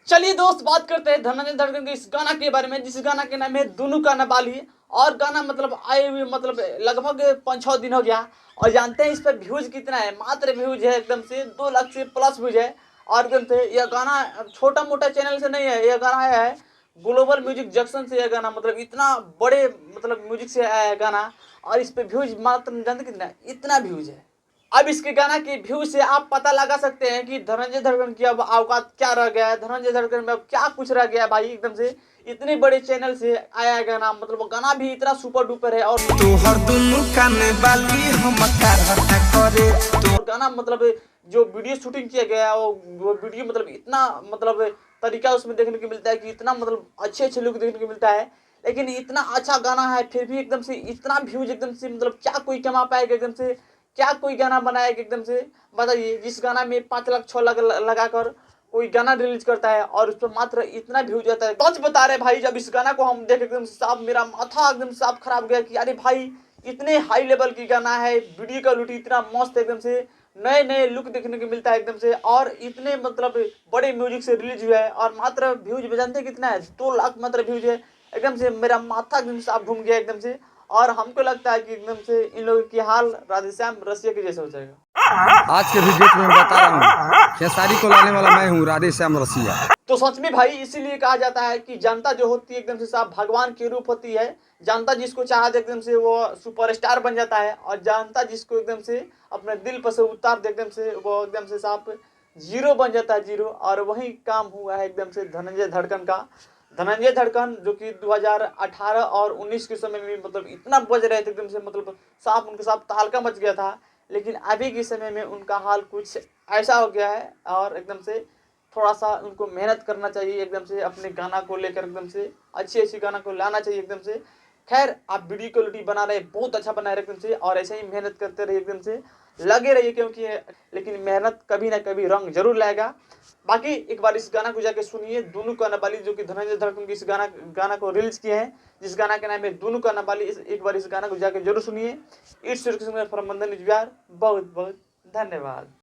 चलिए दोस्त, बात करते हैं धनंजय धड़कन के इस गाना के बारे में, जिस गाना के नाम है दुनू का नबाली। और गाना मतलब आए हुए मतलब लगभग 5-6 दिन हो गया। और जानते हैं इस पर व्यूज कितना है? मात्र व्यूज है एकदम से 2 लाख से प्लस व्यूज है। और एकदम से यह गाना छोटा मोटा चैनल से नहीं है, यह गाना आया है ग्लोबल म्यूजिक जंक्शन से। यह गाना मतलब इतना बड़े मतलब म्यूजिक से आया है गाना। और इस पर व्यूज मात्र जानते कितना, इतना व्यूज है। अब इसके गाना के व्यू से आप पता लगा सकते हैं कि धनंजय धड़कन की अब औकात क्या रह गया है, धनंजय धड़कन में अब क्या कुछ रह गया है भाई। एकदम से इतने बड़े चैनल से आया है गाना, मतलब वो गाना भी इतना सुपर डुपर है। और तू हर दुनु काने बाली हम करता करे तो गाना मतलब जो वीडियो शूटिंग किया गया है वो वीडियो मतलब इतना मतलब तरीका उसमें देखने को मिलता है कि इतना मतलब अच्छे अच्छे लोग देखने को मिलता है। लेकिन इतना अच्छा गाना है फिर भी एकदम से इतना व्यूज एकदम से मतलब क्या कोई कमा पाएगा एकदम से? क्या कोई गाना बनाएगा एकदम से? बताइए, जिस गाना में 5 लाख 6 लाख लगाकर कोई गाना रिलीज करता है और उस पर मात्र इतना व्यूज आता है। सच बता रहे भाई, जब इस गाना को हम देख एकदम से साफ मेरा माथा एकदम साफ खराब गया कि अरे भाई इतने हाई लेवल की गाना है, वीडियो क्वालिटी इतना मस्त एकदम से नए नए लुक देखने को मिलता है एकदम से। और इतने मतलब बड़े म्यूजिक से रिलीज हुआ है और मात्र व्यूज जानते कितना है? 2 लाख मात्र व्यूज है। एकदम से मेरा माथा एकदम साफ घूम गया एकदम से। और हमको लगता है कि एकदम से इन लोगों की हाल राधेश्याम रसिया के जैसे हो जाएगा। आज के भी डेट में मैं बता रहा हूँ, खेसारी को लाने वाला मैं हूँ, राधेश्याम रसिया। तो सच में भाई इसीलिए कहा जाता है कि जनता जो होती है एकदम से साफ भगवान के रूप होती है। जनता जिसको चाहत एकदम से वो सुपरस्टार बन जाता है, और जनता जिसको एकदम से अपने दिल पर से उतार दे एकदम से वो एकदम से साफ जीरो बन जाता है, जीरो। और वही काम हुआ है एकदम से धनंजय धड़कन का। धनंजय धड़कन जो कि 2018 और 19 के समय में मतलब इतना बज रहे थे एकदम से, मतलब साफ उनके साथ तहलका मच गया था। लेकिन अभी के समय में उनका हाल कुछ ऐसा हो गया है। और एकदम से थोड़ा सा उनको मेहनत करना चाहिए एकदम से, अपने गाना को लेकर एकदम से अच्छी अच्छी गाना को लाना चाहिए एकदम से। खैर, आप वीडियो क्वालिटी बना रहे, बहुत अच्छा बना रहे एकदम से, और ऐसे ही मेहनत करते रहिए एकदम से, लगे रहिए क्योंकि लेकिन मेहनत कभी ना कभी रंग जरूर लाएगा। बाकी एक बार इस गाना को जाके सुनिए, दोनों का नबाली, जो कि धनंजय धड़कन की इस गाना को रिलीज किए हैं, जिस गाना के नाम है दोनों का नबाली। एक बार इस गाना को जाके जरूर सुनिए। इट्स फ्रॉम बंधन, बहुत बहुत धन्यवाद।